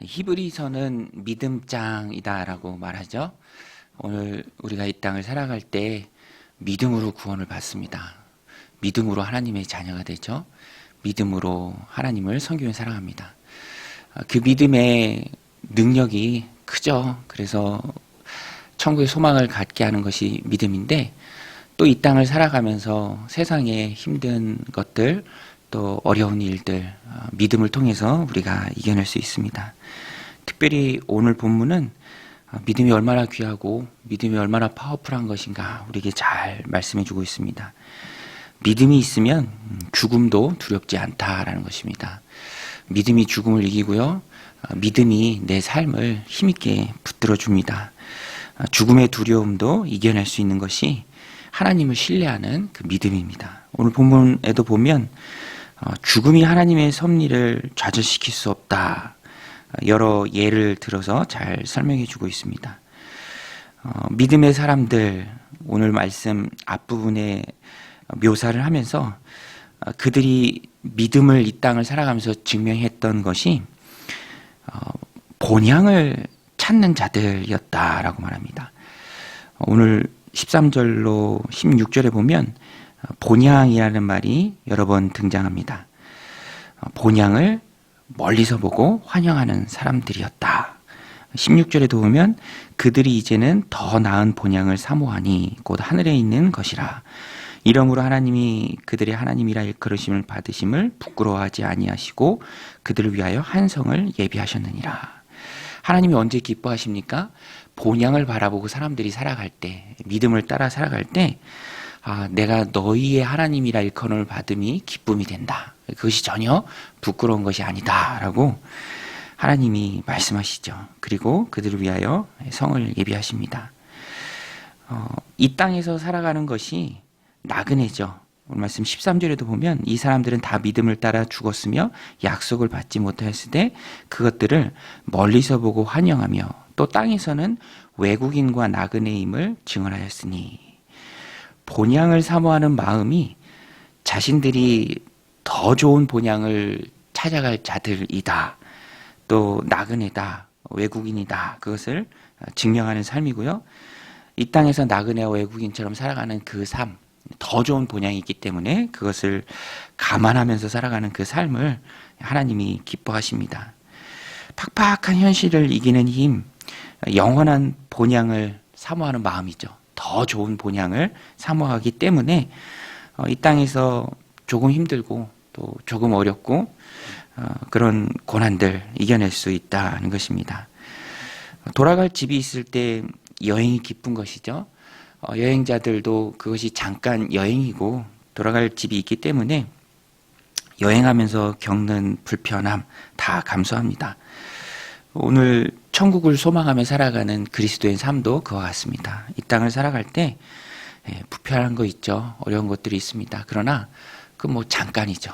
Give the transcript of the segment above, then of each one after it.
히브리서는 믿음장이다라고 말하죠. 오늘 우리가 이 땅을 살아갈 때 믿음으로 구원을 받습니다. 믿음으로 하나님의 자녀가 되죠. 믿음으로 하나님을 섬기며 살아갑니다. 그 믿음의 능력이 크죠. 그래서 천국의 소망을 갖게 하는 것이 믿음인데, 또 이 땅을 살아가면서 세상의 힘든 것들, 또 어려운 일들, 믿음을 통해서 우리가 이겨낼 수 있습니다. 특별히 오늘 본문은 믿음이 얼마나 귀하고 믿음이 얼마나 파워풀한 것인가 우리에게 잘 말씀해 주고 있습니다. 믿음이 있으면 죽음도 두렵지 않다라는 것입니다. 믿음이 죽음을 이기고요. 믿음이 내 삶을 힘있게 붙들어 줍니다. 죽음의 두려움도 이겨낼 수 있는 것이 하나님을 신뢰하는 그 믿음입니다. 오늘 본문에도 보면 죽음이 하나님의 섭리를 좌절시킬 수 없다. 여러 예를 들어서 잘 설명해 주고 있습니다. 믿음의 사람들, 오늘 말씀 앞부분에 묘사를 하면서 그들이 믿음을 이 땅을 살아가면서 증명했던 것이 본향을 찾는 자들이었다라고 말합니다. 오늘 13절로 16절에 보면 본향이라는 말이 여러 번 등장합니다. 본향을 멀리서 보고 환영하는 사람들이었다. 16절에도 보면 그들이 이제는 더 나은 본향을 사모하니 곧 하늘에 있는 것이라. 이러므로 하나님이 그들의 하나님이라 일컬으심을 받으심을 부끄러워하지 아니하시고 그들을 위하여 한 성을 예비하셨느니라. 하나님이 언제 기뻐하십니까? 본향을 바라보고 사람들이 살아갈 때, 믿음을 따라 살아갈 때, 내가 너희의 하나님이라 일컬음을 받음이 기쁨이 된다. 그것이 전혀 부끄러운 것이 아니다 라고 하나님이 말씀하시죠. 그리고 그들을 위하여 성을 예비하십니다. 이 땅에서 살아가는 것이 나그네죠. 오늘 말씀 13절에도 보면 이 사람들은 다 믿음을 따라 죽었으며 약속을 받지 못하였을 때 그것들을 멀리서 보고 환영하며 또 땅에서는 외국인과 나그네임을 증언하였으니, 본향을 사모하는 마음이 자신들이 더 좋은 본향을 찾아갈 자들이다, 또 나그네다, 외국인이다, 그것을 증명하는 삶이고요. 이 땅에서 나그네와 외국인처럼 살아가는 그 삶, 더 좋은 본향이 있기 때문에 그것을 감안하면서 살아가는 그 삶을 하나님이 기뻐하십니다. 팍팍한 현실을 이기는 힘, 영원한 본향을 사모하는 마음이죠. 더 좋은 본향을 사모하기 때문에 이 땅에서 조금 힘들고 또 조금 어렵고 그런 고난들 이겨낼 수 있다는 것입니다. 돌아갈 집이 있을 때 여행이 기쁜 것이죠. 여행자들도 그것이 잠깐 여행이고 돌아갈 집이 있기 때문에 여행하면서 겪는 불편함 다 감수합니다. 오늘 천국을 소망하며 살아가는 그리스도의 삶도 그와 같습니다. 이 땅을 살아갈 때 불편한 거 있죠. 어려운 것들이 있습니다. 그러나 그 잠깐이죠.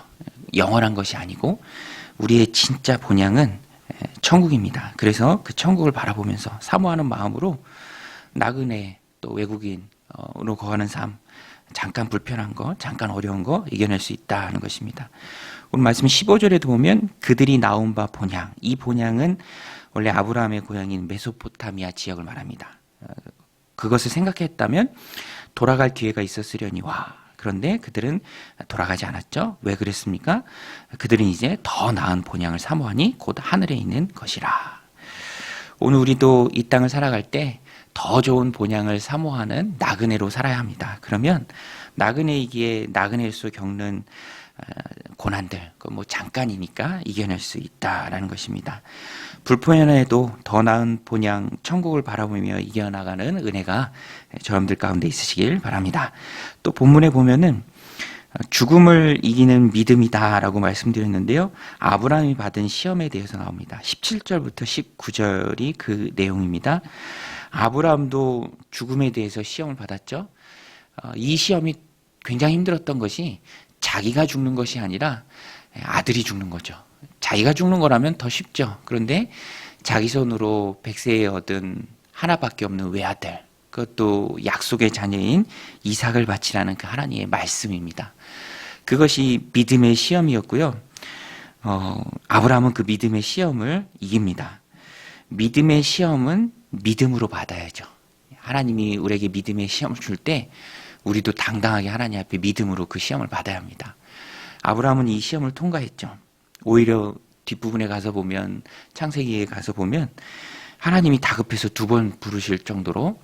영원한 것이 아니고 우리의 진짜 본향은 천국입니다. 그래서 그 천국을 바라보면서 사모하는 마음으로 나그네 또 외국인으로 거하는 삶, 잠깐 불편한 거, 잠깐 어려운 거 이겨낼 수 있다는 것입니다. 오늘 말씀 15절에도 보면 그들이 나온 바 본향, 이 본향은 원래 아브라함의 고향인 메소포타미아 지역을 말합니다. 그것을 생각했다면 돌아갈 기회가 있었으려니와, 그런데 그들은 돌아가지 않았죠. 왜 그랬습니까? 그들은 이제 더 나은 본향을 사모하니 곧 하늘에 있는 것이라. 오늘 우리도 이 땅을 살아갈 때 더 좋은 본향을 사모하는 나그네로 살아야 합니다. 그러면 나그네이기에 나그네일수 겪는 고난들, 잠깐이니까 이겨낼 수 있다라는 것입니다. 불편해도 더 나은 본향 천국을 바라보며 이겨나가는 은혜가 여러분들 가운데 있으시길 바랍니다. 또 본문에 보면은 죽음을 이기는 믿음이다라고 말씀드렸는데요. 아브라함이 받은 시험에 대해서 나옵니다. 17절부터 19절이 그 내용입니다. 아브라함도 죽음에 대해서 시험을 받았죠. 이 시험이 굉장히 힘들었던 것이 자기가 죽는 것이 아니라 아들이 죽는 거죠. 자기가 죽는 거라면 더 쉽죠. 그런데 자기 손으로 백세에 얻은 하나밖에 없는 외아들, 그것도 약속의 자녀인 이삭을 바치라는 그 하나님의 말씀입니다. 그것이 믿음의 시험이었고요. 아브라함은 그 믿음의 시험을 이깁니다. 믿음의 시험은 믿음으로 받아야죠. 하나님이 우리에게 믿음의 시험을 줄 때 우리도 당당하게 하나님 앞에 믿음으로 그 시험을 받아야 합니다. 아브라함은 이 시험을 통과했죠. 오히려 뒷부분에 가서 보면, 창세기에 가서 보면 하나님이 다급해서 2번 부르실 정도로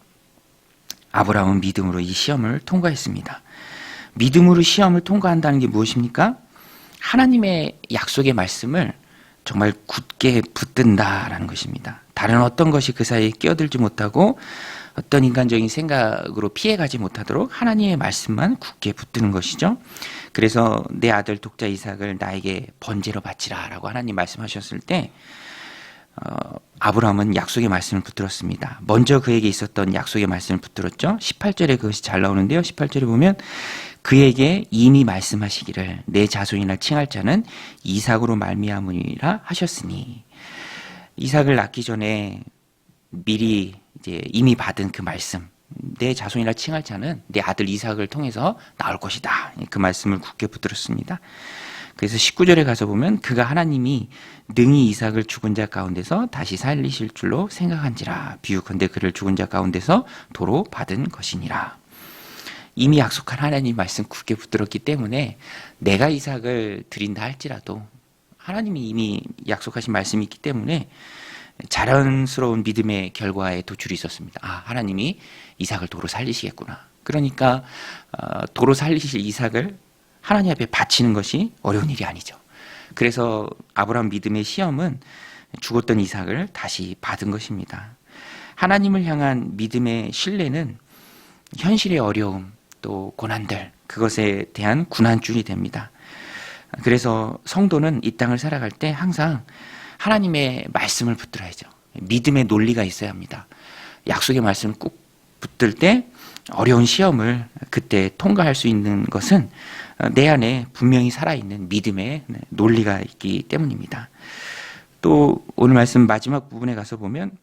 아브라함은 믿음으로 이 시험을 통과했습니다. 믿음으로 시험을 통과한다는 게 무엇입니까? 하나님의 약속의 말씀을 정말 굳게 붙든다라는 것입니다. 다른 어떤 것이 그 사이에 끼어들지 못하고 어떤 인간적인 생각으로 피해가지 못하도록 하나님의 말씀만 굳게 붙드는 것이죠. 그래서 내 아들 독자 이삭을 나에게 번제로 바치라 라고 하나님 말씀하셨을 때 아브라함은 약속의 말씀을 붙들었습니다. 먼저 그에게 있었던 약속의 말씀을 붙들었죠. 18절에 그것이 잘 나오는데요. 18절에 보면 그에게 이미 말씀하시기를 내 자손이나 칭할 자는 이삭으로 말미암으리라 하셨으니, 이삭을 낳기 전에 미리 이제 이미 받은 그 말씀, 내 자손이라 칭할 자는 내 아들 이삭을 통해서 나올 것이다. 그 말씀을 굳게 붙들었습니다. 그래서 19절에 가서 보면 그가 하나님이 능히 이삭을 죽은 자 가운데서 다시 살리실 줄로 생각한지라 비유컨대 그를 죽은 자 가운데서 도로 받은 것이니라. 이미 약속한 하나님 말씀 굳게 붙들었기 때문에 내가 이삭을 드린다 할지라도 하나님이 이미 약속하신 말씀이 있기 때문에 자연스러운 믿음의 결과에 도출이 있었습니다. 하나님이 이삭을 도로 살리시겠구나. 그러니까 도로 살리실 이삭을 하나님 앞에 바치는 것이 어려운 일이 아니죠. 그래서 아브라함 믿음의 시험은 죽었던 이삭을 다시 받은 것입니다. 하나님을 향한 믿음의 신뢰는 현실의 어려움 또 고난들, 그것에 대한 군한줄이 됩니다. 그래서 성도는 이 땅을 살아갈 때 항상 하나님의 말씀을 붙들어야죠. 믿음의 논리가 있어야 합니다. 약속의 말씀을 꾹 붙들 때 어려운 시험을 그때 통과할 수 있는 것은 내 안에 분명히 살아있는 믿음의 논리가 있기 때문입니다. 또 오늘 말씀 마지막 부분에 가서 보면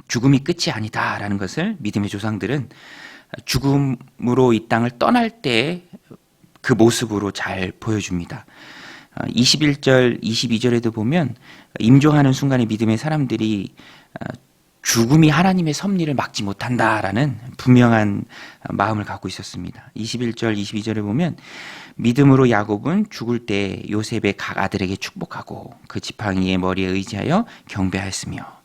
죽음이 끝이 아니다라는 것을 믿음의 조상들은 죽음으로 이 땅을 떠날 때 그 모습으로 잘 보여줍니다. 21절, 22절에도 보면 임종하는 순간에 믿음의 사람들이 죽음이 하나님의 섭리를 막지 못한다라는 분명한 마음을 갖고 있었습니다. 21절, 22절에 보면 믿음으로 야곱은 죽을 때 요셉의 각 아들에게 축복하고 그 지팡이의 머리에 의지하여 경배하였으며,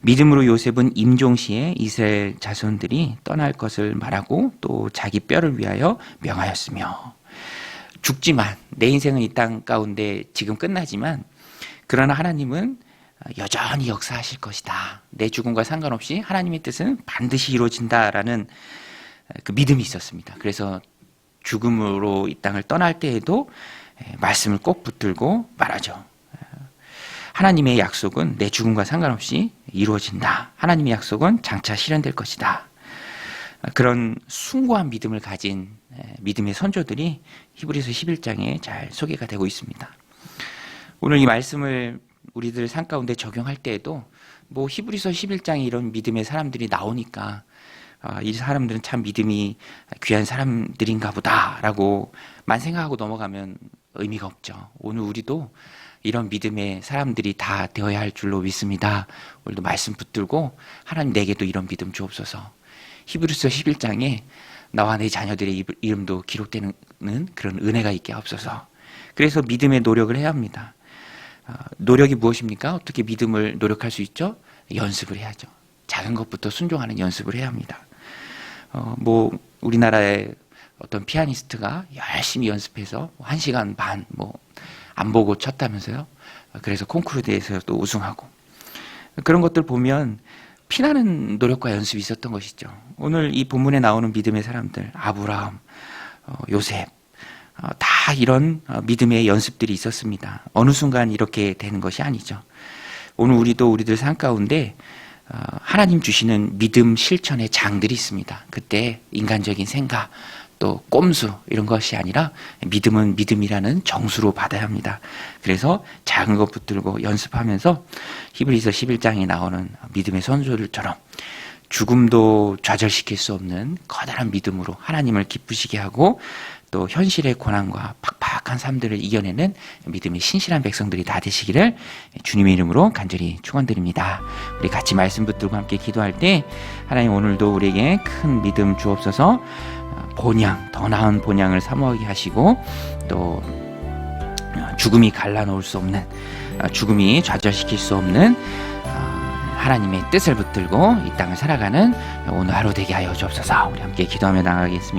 믿음으로 요셉은 임종 시에 이스라엘 자손들이 떠날 것을 말하고 또 자기 뼈를 위하여 명하였으며, 죽지만 내 인생은 이 땅 가운데 지금 끝나지만 그러나 하나님은 여전히 역사하실 것이다. 내 죽음과 상관없이 하나님의 뜻은 반드시 이루어진다라는 그 믿음이 있었습니다. 그래서 죽음으로 이 땅을 떠날 때에도 말씀을 꼭 붙들고 말하죠. 하나님의 약속은 내 죽음과 상관없이 이루어진다. 하나님의 약속은 장차 실현될 것이다. 그런 숭고한 믿음을 가진 믿음의 선조들이 히브리서 11장에 잘 소개가 되고 있습니다. 오늘 이 말씀을 우리들 삶 가운데 적용할 때에도 히브리서 11장에 이런 믿음의 사람들이 나오니까 이 사람들은 참 믿음이 귀한 사람들인가 보다라고만 생각하고 넘어가면 의미가 없죠. 오늘 우리도 이런 믿음의 사람들이 다 되어야 할 줄로 믿습니다. 오늘도 말씀 붙들고 하나님 내게도 이런 믿음 주옵소서. 히브리서 11장에 나와 내 자녀들의 이름도 기록되는 그런 은혜가 있게 하옵소서. 그래서 믿음의 노력을 해야 합니다. 노력이 무엇입니까? 어떻게 믿음을 노력할 수 있죠? 연습을 해야죠. 작은 것부터 순종하는 연습을 해야 합니다. 우리나라의 어떤 피아니스트가 열심히 연습해서 1시간 반 안 보고 쳤다면서요. 그래서 콩쿠르 대회에서도 우승하고, 그런 것들 보면 피나는 노력과 연습이 있었던 것이죠. 오늘 이 본문에 나오는 믿음의 사람들, 아브라함, 요셉, 다 이런 믿음의 연습들이 있었습니다. 어느 순간 이렇게 되는 것이 아니죠. 오늘 우리도 우리들 삶 가운데 하나님 주시는 믿음 실천의 장들이 있습니다. 그때 인간적인 생각, 또 꼼수 이런 것이 아니라 믿음은 믿음이라는 정수로 받아야 합니다. 그래서 작은 것 붙들고 연습하면서 히브리서 11장에 나오는 믿음의 선조들처럼 죽음도 좌절시킬 수 없는 커다란 믿음으로 하나님을 기쁘시게 하고 또 현실의 고난과 팍팍한 삶들을 이겨내는 믿음의 신실한 백성들이 다 되시기를 주님의 이름으로 간절히 축원드립니다. 우리 같이 말씀 붙들고 함께 기도할 때 하나님 오늘도 우리에게 큰 믿음 주옵소서. 본향, 더 나은 본향을 사모하게 하시고 또 죽음이 갈라놓을 수 없는, 죽음이 좌절시킬 수 없는 하나님의 뜻을 붙들고 이 땅을 살아가는 오늘 하루 되게 하여 주옵소서. 우리 함께 기도하며 나가겠습니다.